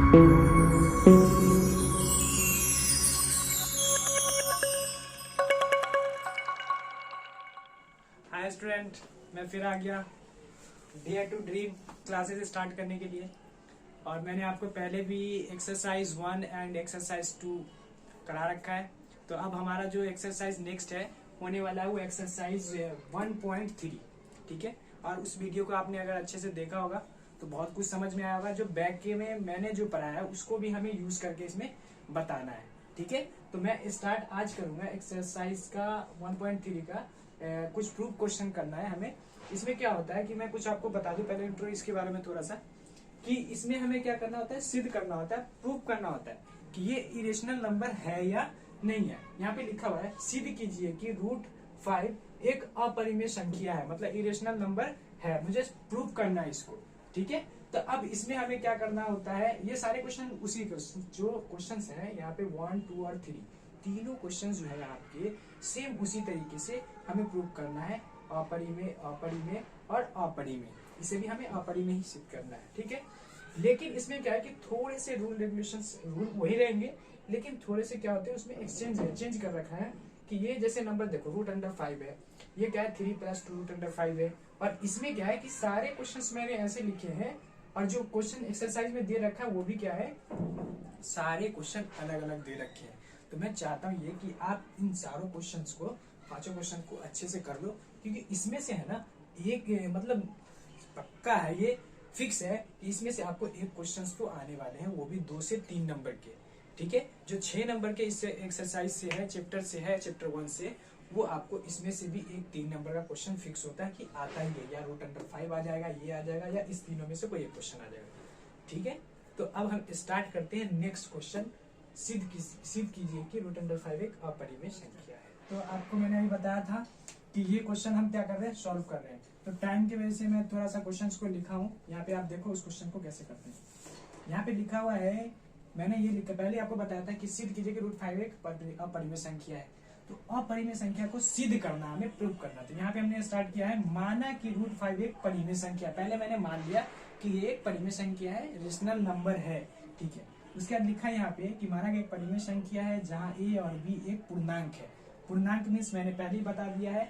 Hi student, मैं फिर आ गया dare to dream classes start करने के लिए। और मैंने आपको पहले भी एक्सरसाइज 1 एंड एक्सरसाइज 2 करा रखा है। तो अब हमारा जो एक्सरसाइज नेक्स्ट है होने वाला है वो एक्सरसाइज 1.3, ठीक है। और उस वीडियो को आपने अगर अच्छे से देखा होगा तो बहुत कुछ समझ में आया होगा। जो बैक के में मैंने जो पढ़ाया है उसको भी हमें यूज करके इसमें बताना है, ठीक है। तो मैं स्टार्ट आज करूंगा एक्सरसाइज का 1.3 का। कुछ प्रूफ क्वेश्चन करना है हमें। इसमें क्या होता है कि मैं कुछ आपको बता दूं पहले इंट्रो इसके बारे में थोड़ा सा, कि इसमें हमें क्या करना होता है, सिद्ध करना होता है, प्रूफ करना होता है कि ये इरेशनल नंबर है या नहीं है। यहाँ पे लिखा हुआ है सिद्ध कीजिए कि √5 एक अपरिमेय संख्या है, मतलब इरेशनल नंबर है। मुझे प्रूफ करना है इसको, ठीक है। तो अब इसमें हमें क्या करना होता है, ये सारे क्वेश्चन उसी जो क्वेश्चन है यहाँ पे 1, 2 और 3 तीनों क्वेश्चन जो है आपके सेम उसी तरीके से हमें प्रूव करना है। अपरिमेय, अपरिमेय और अपरिमेय, इसे भी हमें अपरिमेय ही सिद्ध करना है, ठीक है। लेकिन इसमें क्या है कि थोड़े से रूल रेगुलेशंस, रूल वही रहेंगे लेकिन थोड़े से क्या होते हैं उसमें चेंज कर रखा है। कि ये जैसे नंबर देखो √5 है, ये क्या है 3 + 2 √5 है। और इसमें क्या है कि सारे क्वेश्चन मैंने ऐसे लिखे हैं और जो क्वेश्चन एक्सरसाइज में दे रखा है वो भी क्या है, सारे क्वेश्चन अलग अलग दे रखे हैं। तो मैं चाहता हूँ ये कि आप इन सारों क्वेश्चंस को, पांचों क्वेश्चन को अच्छे से कर लो, क्योंकि इसमें से है ना एक मतलब पक्का है, ये फिक्स है कि इसमें से आपको एक क्वेश्चंस तो आने वाले हैं, वो भी 2 से 3 नंबर के, ठीक है। जो 6 नंबर के इससे एक्सरसाइज से है, चैप्टर 1 से, वो आपको इसमें से भी एक 3 नंबर का क्वेश्चन फिक्स होता है कि आता ही है, या √5 आ जाएगा, ये आ जाएगा, या इस तीनों में से कोई एक क्वेश्चन आ जाएगा, ठीक है। तो अब हम स्टार्ट करते हैं नेक्स्ट क्वेश्चन। सिद्ध कीजिए कि √5 एक अपरिमेय संख्या है। तो आपको मैंने अभी बताया था कि ये क्वेश्चन हम क्या कर रहे हैं, सॉल्व कर रहे हैं। तो टाइम की वजह से मैं थोड़ा सा क्वेश्चंस को लिखा हूँ, यहाँ पे आप देखो उस क्वेश्चन को कैसे करते हैं। यहाँ पे लिखा हुआ है, मैंने ये लिखा, पहले आपको बताया था कि सिद्ध कीजिए कि √5 एक अपरिमेय संख्या है। तो अपरिमेय संख्या को सिद्ध करना, हमें प्रूव करना। तो यहाँ पे हमने स्टार्ट किया है, माना कि √5 एक परिमेय संख्या। पहले मैंने मान लिया कि ये एक परिमेय संख्या है, रेशनल नंबर है, ठीक है। उसके बाद लिखा यहाँ पे कि माना कि एक परिमेय संख्या है जहाँ a और b एक पूर्णांक है। पूर्णांक मीन्स मैंने पहले ही बता दिया है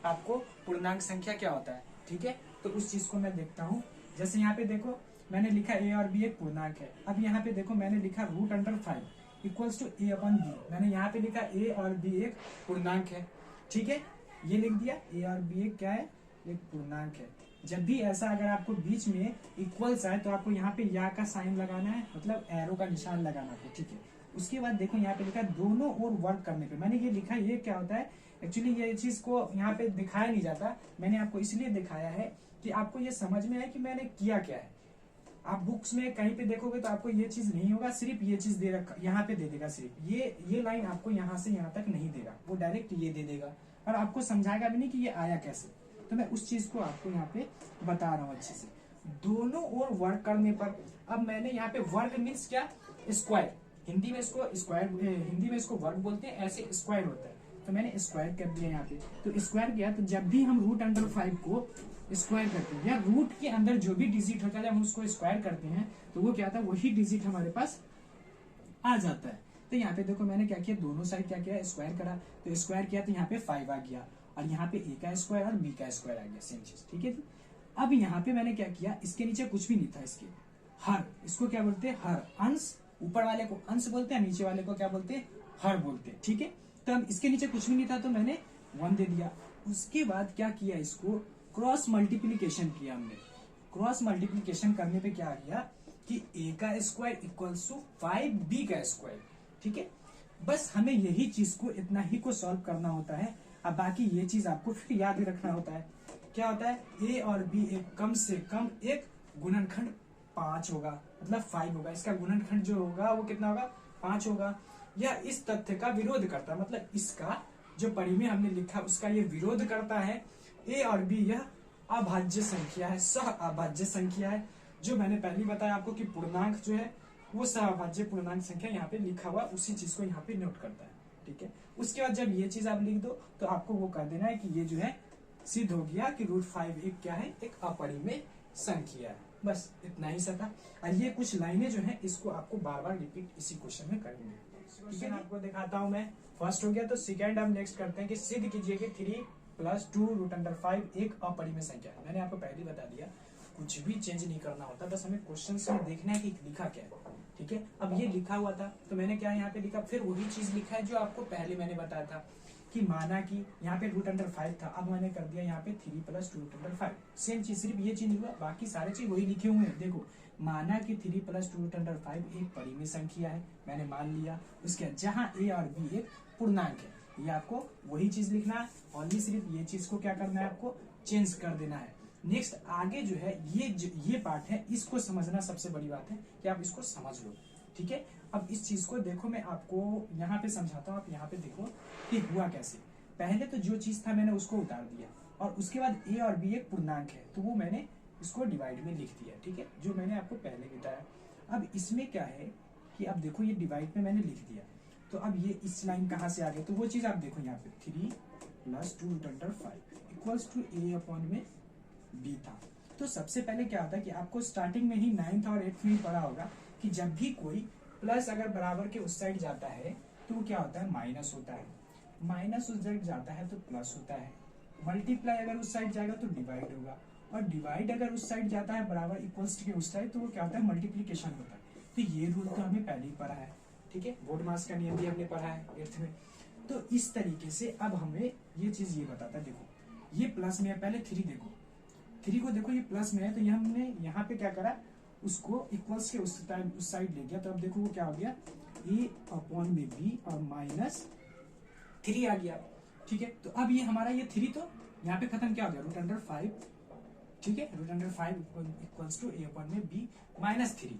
आपको पूर्णांक संख्या क्या होता है, ठीक है। तो उस चीज को मैं देखता हूँ। जैसे यहाँ पे देखो मैंने लिखा a और b एक पूर्णांक है। अब यहाँ पे देखो मैंने लिखा √5 इक्वल्स टू a/b। मैंने यहाँ पे लिखा a और b एक पूर्णांक है, ठीक है। ये लिख दिया, a और b एक क्या है, एक पूर्णांक है। जब भी ऐसा अगर आपको बीच में इक्वल्स आए तो आपको यहाँ पे या का साइन लगाना है, मतलब एरो का निशान लगाना है, ठीक है। उसके बाद देखो यहाँ पे लिखा दोनों ओर वर्क करने पे। मैंने ये लिखा, ये क्या होता है, एक्चुअली ये चीज को यहाँ पे दिखाया नहीं जाता, मैंने आपको इसलिए दिखाया है कि आपको ये समझ में आए कि मैंने किया क्या है। आप बुक्स में कहीं पे देखोगे तो आपको ये चीज नहीं होगा, सिर्फ ये चीज दे रखा, यहाँ पे दे देगा, सिर्फ ये लाइन आपको यहाँ से यहाँ तक नहीं देगा, वो डायरेक्ट ये दे देगा और आपको समझाएगा भी नहीं कि ये आया कैसे। तो मैं उस चीज को आपको यहाँ पे बता रहा हूँ अच्छे से, दोनों ओर वर्क करने पर। अब मैंने यहाँ पे वर्ग मीन्स क्या, स्क्वायर, हिंदी में इसको स्क्वायर, हिंदी में इसको वर्ग बोलते हैं, ऐसे स्क्वायर होता है। तो मैंने स्क्वायर कर दिया यहाँ पे, तो स्क्वायर किया। तो जब भी हम √5 को स्क्वायर करते हैं, या रूट के अंदर जो भी डिजिट होता है जब हम उसको स्क्वायर करते हैं तो वो क्या था, वही डिजिट हमारे पास आ जाता है। तो यहाँ पे देखो मैंने क्या किया, दोनों साइड क्या किया, स्क्वायर करा। तो स्क्वायर किया तो यहाँ पे 5 आ गया, और यहाँ पे a का स्क्वायर और b का स्क्वायर आ गया, सेम चीज, ठीक है। अब यहाँ पे मैंने क्या किया, इसके नीचे कुछ भी नहीं था, इसके हर, इसको क्या बोलते हैं, हर। अंश, ऊपर वाले को अंश बोलते हैं, नीचे वाले को क्या बोलते हैं, हर बोलते हैं, ठीक है। तो अब इसके नीचे कुछ भी नहीं था तो मैंने 1 दे दिया। उसके बाद क्या किया, इसको क्रॉस मल्टीप्लीकेशन किया हमने। क्रॉस मल्टीप्लीकेशन करने पे क्या आ गया कि a का स्क्वायर इक्वल्स टू 5b का स्क्वायर, ठीक है। बस हमें यही चीज को, इतना ही को सॉल्व करना होता है। अब बाकी ये चीज आपको फिर याद रखना होता है, क्या होता है, a और b एक कम से कम एक गुणनखंड 5 होगा, मतलब 5 होगा। इसका गुणनखंड जो होगा वो कितना होगा, 5 होगा। यह इस तथ्य का विरोध करता है, मतलब इसका जो परिमेय हमने लिखा उसका ये विरोध करता है। a और b यह अभाज्य संख्या है, सह अभाज्य संख्या है। जो मैंने पहले बताया आपको कि पूर्णांक जो है वो सह अभाज्य पूर्णांक संख्या यहाँ पे लिखा हुआ, उसी चीज को यहाँ पे नोट करता है, ठीक है। उसके बाद जब ये चीज आप लिख दो तो आपको वो कर देना है कि ये जो है सिद्ध हो गया कि √5 एक क्या है, एक अपरिमेय संख्या है, बस इतना ही सा था। और ये कुछ लाइनें जो हैं इसको आपको बार बार रिपीट इसी क्वेश्चन में करनी है। क्वेश्चन आपको दिखाता हूं मैं। फर्स्ट हो गया, तो सेकंड हम नेक्स्ट करते हैं कि सिद्ध कीजिए कि 3 + 2√5 एक अपरिमेय संख्या है। मैंने आपको पहले ही बता दिया, कुछ भी चेंज नहीं करना होता, बस हमें क्वेश्चन में देखना है कि लिखा क्या है। ठीक है, अब ये लिखा हुआ था तो मैंने क्या यहाँ पे लिखा, फिर वही चीज लिखा है जो आपको पहले मैंने बताया था कि माना कि यहाँ पे √5 था, अब मैंने कर दिया यहाँ पे 3 + 2√5। सेम चीज, सिर्फ ये चीज नहीं हुआ, बाकी सारे चीज वही लिखे हुए हैं। देखो, माना कि 3 + 2√5 एक परिमेय संख्या है, मैंने मान लिया। उसके जहां a और b एक पूर्णांक है, ये आपको वही चीज लिखना है। ओनली सिर्फ ये चीज को क्या करना है, आपको चेंज कर देना है। नेक्स्ट आगे जो है ये पार्ट है, इसको समझना सबसे बड़ी बात है कि आप इसको समझ लो। ठीक है, अब इस चीज को देखो, मैं आपको यहाँ पे समझाता हूँ। आप यहाँ पे देखो कि हुआ कैसे। पहले तो जो चीज था मैंने उसको उतार दिया, और उसके बाद a और b एक पूर्णांक है तो वो मैंने इसको डिवाइड में लिख दिया। ठीक है, जो मैंने आपको पहले बताया। अब इसमें क्या है कि अब देखो, ये डिवाइड में मैंने लिख दिया, तो अब ये इस लाइन कहाँ से आ गई, तो वो चीज आप देखो यहाँ पे 3 + 2√5 = a/में b था। तो सबसे पहले क्या होता है कि आपको स्टार्टिंग में ही 9th और 8th में पढ़ा होगा कि जब भी कोई प्लस अगर बराबर के उस साइड जाता है तो क्या होता है, माइनस होता है। माइनस उस साइड जाता है तो प्लस होता है। मल्टीप्लाई अगर उस साइड जाएगा तो डिवाइड होगा, और डिवाइड अगर उस साइड जाता है बराबर इक्वल्स के उस साइड, तो वो क्या होता है, मल्टीप्लीकेशन होता है। तो ये रूल तो हमें पहले ही पढ़ा है। ठीक है, बोर्डमास का नियम भी हमने पढ़ा है 8th में। तो इस तरीके से अब हमें ये चीज ये बताता है। देखो, ये प्लस में है, पहले 3 देखो, 3 को देखो, ये प्लस में है, तो ये हमने यहाँ पे क्या करा, उसको इक्वल्स के उस साइड ले गया। तो अब देखो वो क्या हो गया, a/b और -3 आ गया। ठीक है, तो अब ये हमारा ये 3 तो यहाँ पे खत्म क्या हो गया, √5। ठीक है, √5 = a/b -3।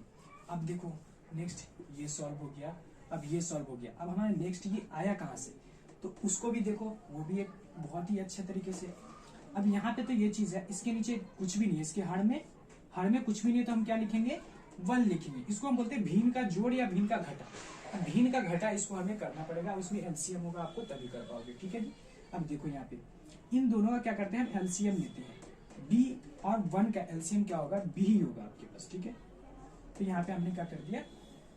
अब देखो नेक्स्ट ये सॉल्व हो गया, अब ये सॉल्व हो गया। अब हमारे नेक्स्ट ये आया कहाँ से, तो उसको भी देखो, वो भी एक बहुत ही अच्छे तरीके से। अब यहाँ पे तो ये चीज है, इसके नीचे कुछ भी नहीं है, इसके हर में कुछ भी नहीं है, तो हम क्या लिखेंगे, 1 लिखेंगे। इसको हम बोलते हैं भीन का जोड़ या भीन का घटा। अब भीन का घटा इसको हमें करना पड़ेगा, उसमें एलसीएम होगा, आपको तभी कर पाओगे। ठीक है जी, अब देखो यहाँ पे इन दोनों का क्या करते हैं, हम एलसीएम लेते हैं। b और 1 का एलसीएम क्या होगा, b ही होगा आपके पास। ठीक है, तो यहाँ पे हमने क्या कर दिया,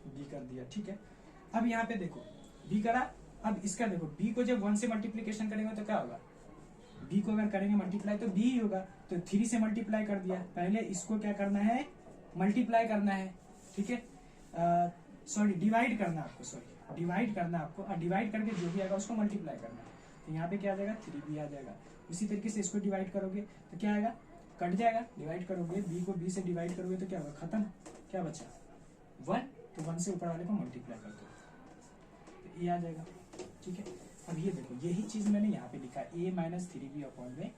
b कर दिया। ठीक है, अब यहाँ पे देखो b करा, अब इसका देखो b को जब 1 से मल्टीप्लीकेशन करेंगे तो क्या होगा, b को अगर करेंगे मल्टीप्लाई तो b ही होगा। तो 3 से मल्टीप्लाई कर दिया, पहले इसको क्या करना है, मल्टीप्लाई करना है। ठीक है, सॉरी डिवाइड करना आपको, डिवाइड करना आपको, और डिवाइड करके जो भी आएगा उसको मल्टीप्लाई करना है। तो यहाँ पे क्या आ जाएगा, 3b आ जाएगा। उसी तरीके से इसको डिवाइड करोगे तो क्या आएगा, कट जाएगा। डिवाइड करोगे, b को b से डिवाइड करोगे तो क्या होगा, खत्म। क्या बचा, 1, तो 1 से ऊपर वाले को मल्टीप्लाई कर दो तो a आ जाएगा। ठीक है, अब ये देखो, यही चीज मैंने यहाँ पे लिखा a -3b/में।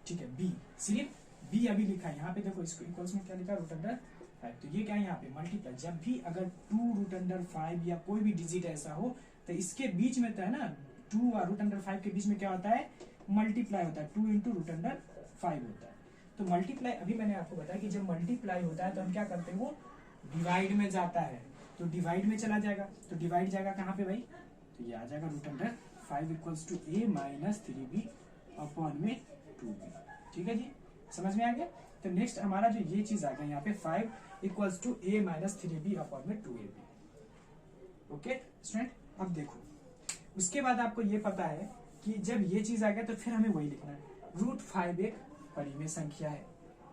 ठीक है, b सिर्फ b अभी लिखा है यहाँ पे। देखो इसको इक्वल्स में क्या लिखा, √5। तो ये क्या है, यहाँ पे मल्टीप्लाई। जब भी अगर 2√5 या कोई भी डिजिट ऐसा हो तो इसके बीच में तो है ना, 2 और √5 के बीच में क्या होता है, मल्टीप्लाई होता है। 2 × √5 होता है। तो मल्टीप्लाई अभी मैंने आपको बताया कि जब मल्टीप्लाई होता है तो हम क्या करते हैं, वो डिवाइड में जाता है, तो डिवाइड में चला जाएगा। तो डिवाइड जाएगा कहाँ पे भाई, तो ये आ जाएगा √5 = a -3b/2b। ठीक है जी, समझ में आ गया। तो नेक्स्ट हमारा जो ये चीज आ गया यहाँ पे 5 = a -3b/2ab। ओके स्टूडेंट, अब देखो उसके बाद आपको ये पता है कि जब ये चीज आ गया तो फिर हमें वही लिखना है, √5 एक परिमेय संख्या है।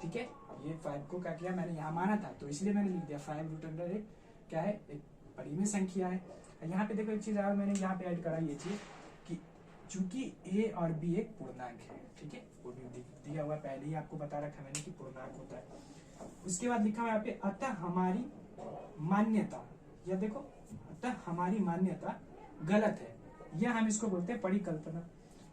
ठीक है, ये 5 को क्या किया, मैंने यहाँ माना था तो इसलिए मैंने लिख दिया 5 एक क्या है, एक परिमेय संख्या है। यहाँ पे देखो एक चीज मैंने यहाँ पे ऐड करा, ये चीज कि चूंकि a और b एक पूर्णांक है। ठीक है, वो भी दिया हुआ पहले ही आपको बता रखा मैंने कि पूर्णांक होता है। उसके बाद लिखा हुआ यहाँ पे अतः हमारी मान्यता, या देखो अतः हमारी मान्यता गलत है, या हम इसको बोलते हैं परिकल्पना।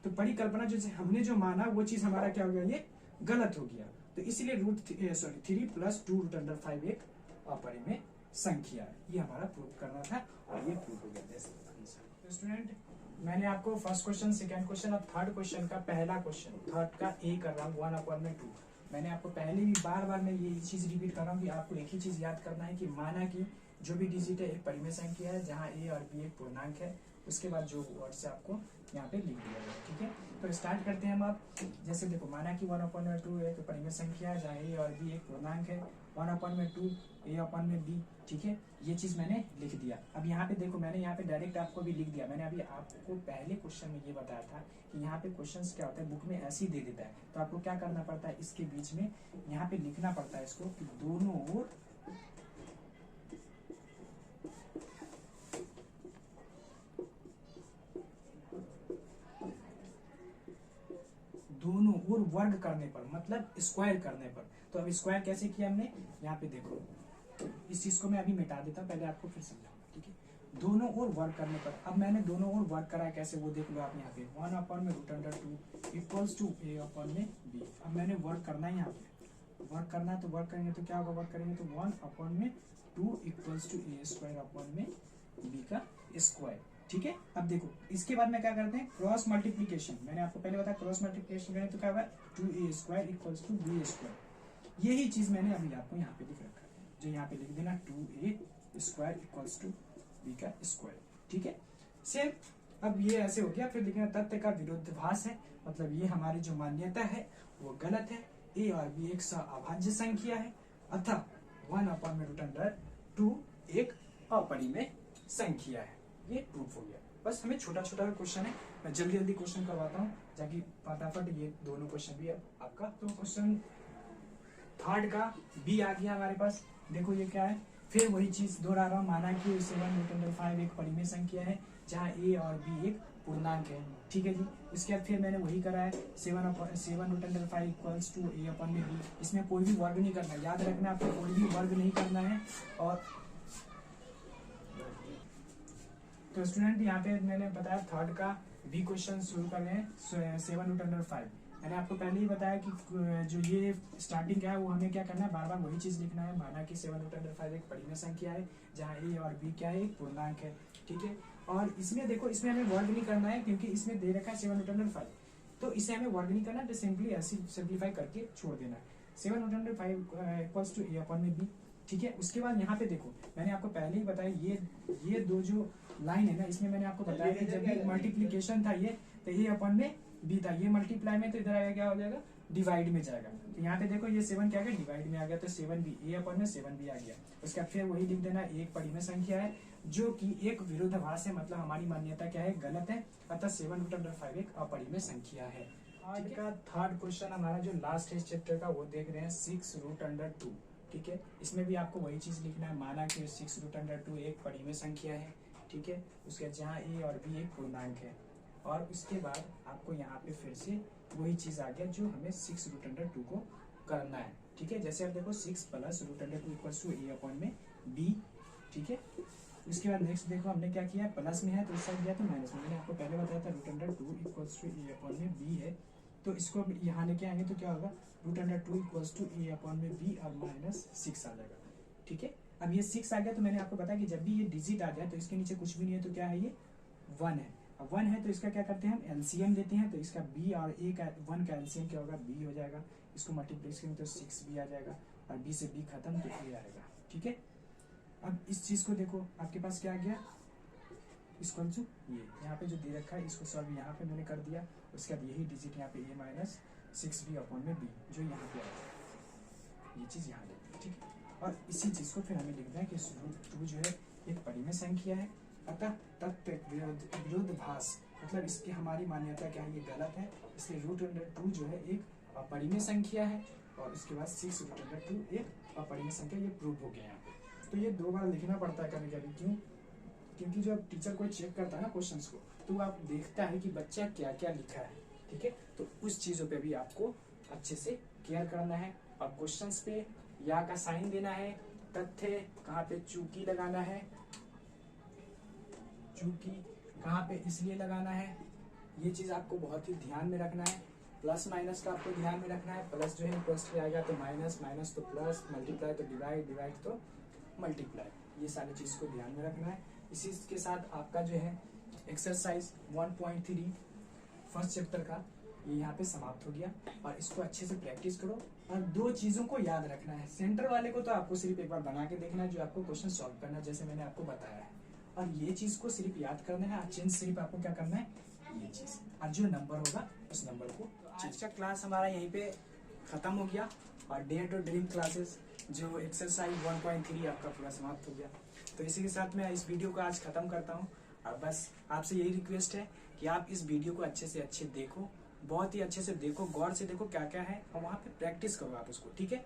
तो परिकल्पना जो हमने जो माना वो चीज हमारा क्या हो गया, ये गलत हो गया। तो इसलिए 3 + 2√5 एक अपरिमेय संख्या है, ये हमारा प्रूव करना था और ये प्रूव हो गया। तो स्टूडेंट, मैंने आपको फर्स्ट क्वेश्चन, सेकंड क्वेश्चन और थर्ड क्वेश्चन का पहला क्वेश्चन थर्ड का ए कर रहा हूँ 1/2। मैंने आपको पहले भी बार मैं ये चीज रिपीट कर रहा हूँ कि आपको एक ही चीज याद करना है कि माना कि जो भी डिजिट है एक परिमेय संख्या है जहाँ a और b एक पूर्णांक है, उसके बाद जो वर्ड्स है आपको यहाँ पे लिख दिया गया। ठीक है, तो स्टार्ट करते हैं हम। आप जैसे देखो, माना कि 1/2 एक परिमेय संख्या है जहाँ ए और बी एक पूर्णांक है, 1/2 a/b। ठीक है, ये चीज मैंने लिख दिया। अब यहाँ पे देखो, मैंने यहाँ पे डायरेक्ट आपको भी लिख दिया। मैंने अभी आपको पहले क्वेश्चन में ये बताया था कि यहाँ पे क्वेश्चंस क्या होता है, बुक में ऐसे ही दे देता है, तो आपको क्या करना पड़ता है, इसके बीच में यहाँ पे लिखना पड़ता है इसको कि दोनों ओर वर्ग करने पर, मतलब स्क्वायर करने पर। तो अब स्क्वायर कैसे किया हमने, यहाँ पे देखो, इस चीज को मैं अभी मिटा देता हूँ, पहले आपको फिर समझाऊंगा। ठीक है, दोनों ओर वर्ग करने पर। अब मैंने दोनों ओर वर्ग करा है, कैसे वो देख लो आप। यहाँ पे 1/√2 इक्वल्स टू a/b। अब मैंने वर्ग करना है, यहाँ पे वर्ग करना है, तो वर्ग करेंगे तो क्या होगा, वर्ग करेंगे तो 1/2 इक्वल्स टू a²/b का स्क्वायर। ठीक है, अब देखो इसके बाद में क्या करते हैं, क्रॉस मल्टीप्लीकेशन। मैंने आपको पहले बताया क्रॉस मल्टीप्लीकेशन करें तो क्या होगा, 2a² इक्वल्स टू b²। यही चीज मैंने अभी आपको यहाँ पे लिख रखा है, जो यहाँ पे लिख देना 2a² इक्वल्स टू b का स्क्वायर। ठीक है, सेम। अब ये ऐसे हो गया। फिर लिखना तथ्य का विरोधाभास है, मतलब ये हमारी जो मान्यता है वो गलत है। a और b एक अभाज्य संख्या है, अतः 1/√2 एक अपरिमेय संख्या है। ये प्रूफ हो गया। बस हमें छोटा छोटा क्वेश्चन है, मैं जल्दी जल्दी क्वेश्चन करवाता हूँ ताकि फटाफट ये दोनों क्वेश्चन भी अब आपका। तो क्वेश्चन थर्ड का बी आ गया हमारे पास। देखो ये क्या है, फिर वही चीज दोहरा रहा हूँ। माना कि 7√5 एक परिमेय संख्या है जहाँ ए और बी एक पूर्णांक है। ठीक है जी, इसके बाद फिर मैंने वही करा है, 7√5 इक्वल्स टू a/b। इसमें कोई भी वर्ग नहीं करना, याद रखना आपको, कोई भी वर्ग नहीं करना है। और तो स्टूडेंट यहाँ पे मैंने बताया थर्ड का बी क्वेश्चन शुरू कर रहे हैं। 7√5 मैंने आपको पहले ही बताया कि जो ये स्टार्टिंग क्या है वो हमें क्या करना है, बार बार वही चीज लिखना है। माना कि 7√5 एक परिमेय संख्या है जहाँ ए और बी क्या है, पूर्णांक है। ठीक है, और इसमें देखो, इसमें हमें वर्ग नहीं करना है क्योंकि इसमें दे रखा है 7√5, तो इसे हमें वर्ग नहीं करना, तो सिंपली ऐसे सिंप्लीफाई करके छोड़ देना है। 7√5 इक्वल्स टू a/b। ठीक है, उसके बाद यहाँ पे देखो, मैंने आपको पहले ही बताया ये दो जो लाइन है ना, इसमें मैंने आपको बताया कि जब भी मल्टीप्लीकेशन था ये, तो a/b था, ये मल्टीप्लाई में, तो इधर आएगा क्या हो जाएगा, डिवाइड में जाएगा। तो यहाँ पे देखो ये 7 क्या गया, डिवाइड में आ गया, तो 7b a/7b आ गया। उसके बाद फिर वही लिख देना, एक परिमेय संख्या है जो कि एक विरोधाभास है, मतलब हमारी मान्यता क्या है, गलत है, अतः 7√5 एक अपरिमेय संख्या है। आज का थर्ड क्वेश्चन हमारा जो लास्ट है इस चैप्टर का, वो देख रहे हैं 6√2। ठीक है, इसमें भी आपको वही चीज लिखना है। माना कि 6√2 एक परिमेय संख्या है। ठीक है, उसके जहाँ ए और बी एक पूर्णांक है, और उसके बाद आपको यहाँ पे फिर से वही चीज आ गया जो हमें 6√2 को करना है। ठीक है, जैसे आप देखो 6 + √2 इक्वल्स टू a/b। ठीक है, उसके बाद नेक्स्ट देखो हमने क्या किया, प्लस में है तो इस साइड गया तो माइनस में। मैंने आपको पहले बताया था √2 इक्वल्स टू a/b है, तो इसको यहाँ लेके आएंगे तो क्या होगा, √2 इक्वल्स टू a/b और -6 आ जाएगा। ठीक है, अब ये 6 आ गया, तो मैंने आपको बताया कि जब भी ये डिजिट आ जाए तो इसके नीचे कुछ भी नहीं है, तो क्या है, ये 1 है। अब 1 है तो इसका क्या करते हैं, हम एलसीएम लेते हैं, तो इसका b और a का 1 का एलसीएम क्या होगा, b हो जाएगा। इसको मल्टीप्लाई करेंगे तो 6b आ जाएगा, और b से b खत्म तो a आएगा। ठीक है, अब इस चीज को देखो, आपके पास क्या आ गया, इसको जो ये यहाँ पे जो दे रखा है इसको सॉल्व यहाँ पे मैंने कर दिया। उसके बाद यही डिजिट यहाँ पे a -6b/b जो यहाँ पे आएगा, ये चीज यहाँ लिखते हैं। ठीक है, और इसी चीज को फिर हमें लिखना है कि √2 जो है एक परिमेय संख्या है, अतः तथ्य विरोधाभास, मतलब इसकी हमारी मान्यता क्या है, ये गलत है, इसलिए √2 जो है एक अपरिमेय संख्या है, और उसके बाद 6√2 एक अपरिमेय संख्या, ये प्रूव हो गया यहाँ पे। तो ये 2 बार लिखना पड़ता है कभी कभी, क्यों, क्योंकि जब टीचर कोई चेक करता है ना क्वेश्चंस को, तो आप देखता है कि बच्चा क्या क्या लिखा है। ठीक है, तो उस चीजों पे भी आपको अच्छे से केयर करना है, और क्वेश्चंस पे या का साइन देना है, तथ्य कहाँ पे चूंकि लगाना है, चूंकि कहाँ पे इसलिए लगाना है, ये चीज आपको बहुत ही ध्यान में रखना है। प्लस माइनस का आपको ध्यान में रखना है, प्लस जो है इक्वल्स पे आएगा तो माइनस, माइनस तो प्लस, मल्टीप्लाई तो डिवाइड, डिवाइड तो मल्टीप्लाई, ये सारी चीज को ध्यान में रखना है। इसी के साथ आपका जो है एक्सरसाइज 1.3 फर्स्ट चैप्टर का ये यहाँ पे समाप्त हो गया, और इसको अच्छे से प्रैक्टिस करो, और 2 चीजों को याद रखना है। सेंटर वाले को तो आपको सिर्फ एक बार बना के देखना है, जो आपको क्वेश्चन सॉल्व करना है, जैसे मैंने आपको बताया है, और ये चीज को सिर्फ याद करना है। चेंज सिर्फ आपको क्या करना है, ये चीज, और जो नंबर होगा उस नंबर को। आज का क्लास हमारा यहीं पे खत्म हो गया और डेयर टू ड्रीम क्लासेस जो एक्सरसाइज 1.3 आपका पूरा समाप्त हो गया। तो इसी के साथ मैं इस वीडियो को आज खत्म करता हूँ। और बस आपसे यही रिक्वेस्ट है कि आप इस वीडियो को अच्छे से अच्छे देखो, बहुत ही अच्छे से देखो, गौर से देखो क्या क्या है, और वहाँ पे प्रैक्टिस करो आप उसको, ठीक है।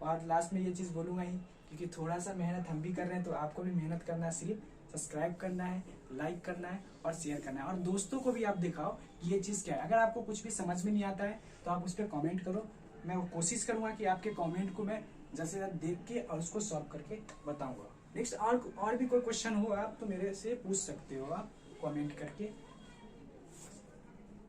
और लास्ट में ये चीज़ बोलूँगा ही, क्योंकि थोड़ा सा मेहनत हम भी कर रहे हैं तो आपको भी मेहनत करना है। सिर्फ सब्सक्राइब करना है, लाइक करना है और शेयर करना है, और दोस्तों को भी आप दिखाओ कि ये चीज़ क्या है। अगर आपको कुछ भी समझ में नहीं आता है तो आप उस पर कॉमेंट करो। मैं कोशिश करूँगा कि आपके कॉमेंट को मैं ज़्यादा से ज़्यादा देख के और उसको सॉल्व करके बताऊँगा। नेक्स्ट और भी कोई क्वेश्चन हो आप तो मेरे से पूछ सकते हो आप कमेंट करके।